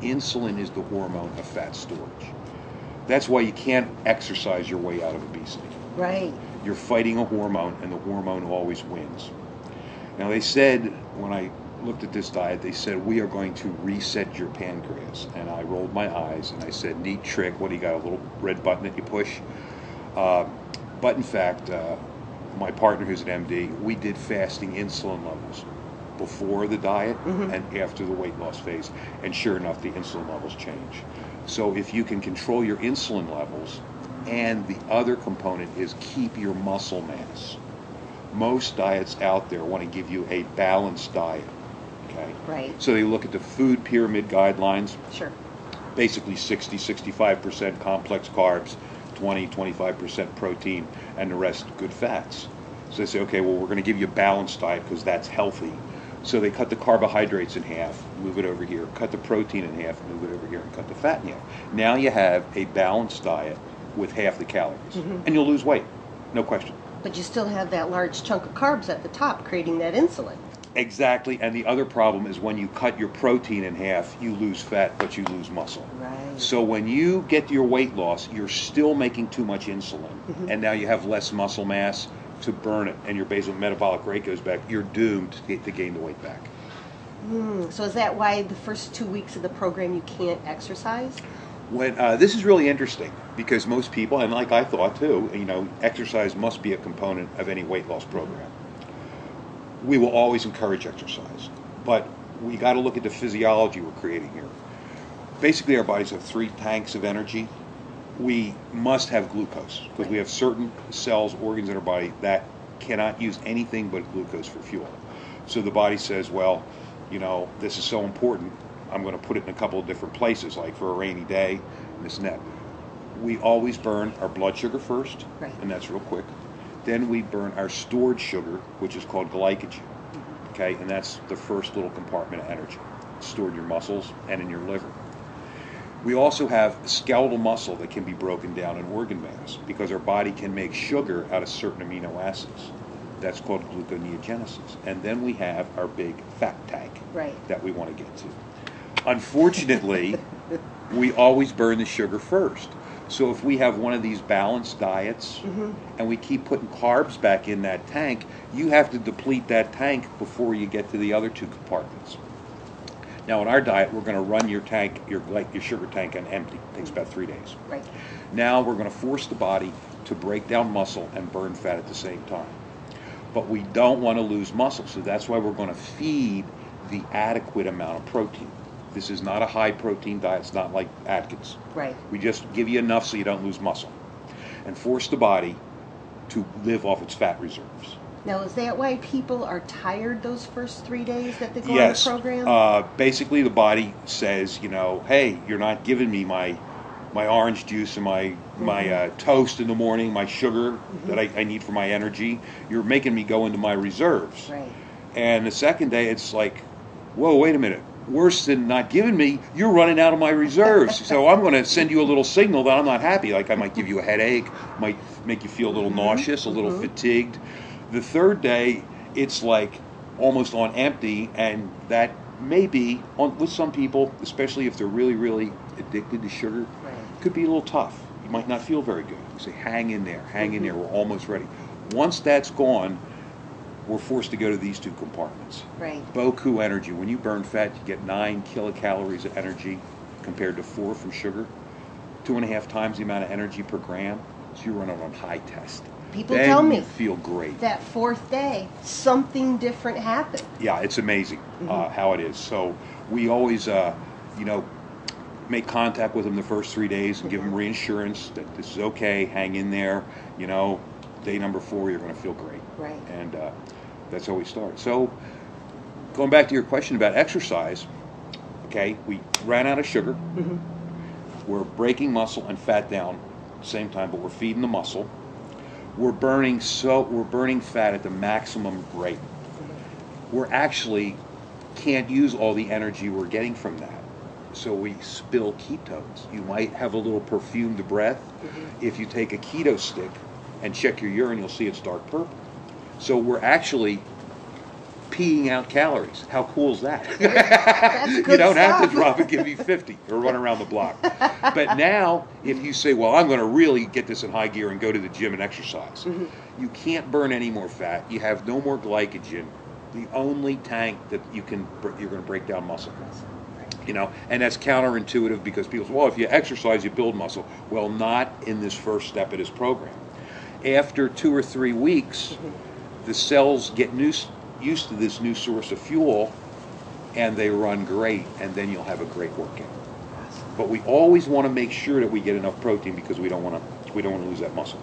Insulin is the hormone of fat storage. That's why you can't exercise your way out of obesity. Right. You're fighting a hormone, and the hormone always wins. Now, they said, when I looked at this diet, they said, we are going to reset your pancreas. And I rolled my eyes, and I said, neat trick. What do you got, a little red button that you push? But in fact, my partner, who's an MD, we did fasting insulin levels before the diet and after the weight loss phase. And sure enough, the insulin levels change. So if you can control your insulin levels, and the other component is keep your muscle mass. Most diets out there want to give you a balanced diet. Okay? Right. So they look at the food pyramid guidelines. Sure. Basically 65% complex carbs, 25% protein, and the rest good fats. So they say, okay, well, we're going to give you a balanced diet because that's healthy. So they cut the carbohydrates in half, move it over here, cut the protein in half, move it over here, and cut the fat in half. Now you have a balanced diet with half the calories, and you'll lose weight, no question. But you still have that large chunk of carbs at the top creating that insulin. Exactly, and the other problem is when you cut your protein in half, you lose fat, but you lose muscle. Right. So when you get to your weight loss, you're still making too much insulin, and now you have less muscle mass to burn it, and your basal metabolic rate goes back. You're doomed to gain the weight back. So is that why the first 2 weeks of the program you can't exercise? When this is really interesting because most people, and like I thought too, exercise must be a component of any weight loss program. We will always encourage exercise, but we got to look at the physiology we're creating here. Basically, our bodies have 3 tanks of energy. We must have glucose because we have certain cells, organs in our body that cannot use anything but glucose for fuel. So the body says, well, this is so important, I'm going to put it in a couple of different places, like for a rainy day, this and that. We always burn our blood sugar first, and that's real quick. Then we burn our stored sugar, which is called glycogen, okay? And that's the first little compartment of energy. It's stored in your muscles and in your liver. We also have skeletal muscle that can be broken down in organ mass because our body can make sugar out of certain amino acids. That's called gluconeogenesis. And then we have our big fat tank that we want to get to. Unfortunately, we always burn the sugar first. So if we have one of these balanced diets and we keep putting carbs back in that tank, you have to deplete that tank before you get to the other 2 compartments. Now in our diet, we're going to run your tank, your sugar tank on empty. It takes about 3 days. Right. Now we're going to force the body to break down muscle and burn fat at the same time. But we don't want to lose muscle, so that's why we're going to feed the adequate amount of protein. This is not a high protein diet. It's not like Atkins. Right. We just give you enough so you don't lose muscle and force the body to live off its fat reserves. Now, is that why people are tired those first 3 days that they go on the program? Yes. Basically, the body says, hey, you're not giving me my orange juice and my toast in the morning, my sugar that I need for my energy. You're making me go into my reserves. Right. And the second day, it's like, whoa, wait a minute. Worse than not giving me, you're running out of my reserves. So I'm going to send you a little signal that I'm not happy. Like I might give you a headache, might make you feel a little nauseous, a little fatigued. The third day, it's like almost on empty, and that may be, with some people, especially if they're really, really addicted to sugar, could be a little tough. You might not feel very good. You say, hang in there, we're almost ready. Once that's gone, we're forced to go to these 2 compartments. Right. Boku energy. When you burn fat, you get 9 kilocalories of energy compared to 4 from sugar. 2.5 times the amount of energy per gram. So you run it on high test. People tell me you feel great. That 4th day, something different happened. Yeah, it's amazing how it is. So we always, make contact with them the first 3 days and give them reassurance that this is okay, hang in there. Day number 4, you're going to feel great. Right. And that's how we start. So going back to your question about exercise, okay, we ran out of sugar. We're breaking muscle and fat down at the same time, but we're feeding the muscle. We're burning fat at the maximum rate. We're actually can't use all the energy we're getting from that. So we spill ketones. You might have a little perfumed breath. If you take a keto stick and check your urine, you'll see it's dark purple. So we're actually peeing out calories. How cool is that? That's You good don't have to stuff. drop it, give me 50 or run around the block. But now, if you say, well, I'm going to really get this in high gear and go to the gym and exercise, you can't burn any more fat. You have no more glycogen. The only tank that you're going to break down muscle. You know, and that's counterintuitive because people say, well, if you exercise, you build muscle. Well, not in this first step of this program. After 2 or 3 weeks, the cells get used to this new source of fuel, and they run great, and then you'll have a great workout. But we always want to make sure that we get enough protein because we don't want to lose that muscle.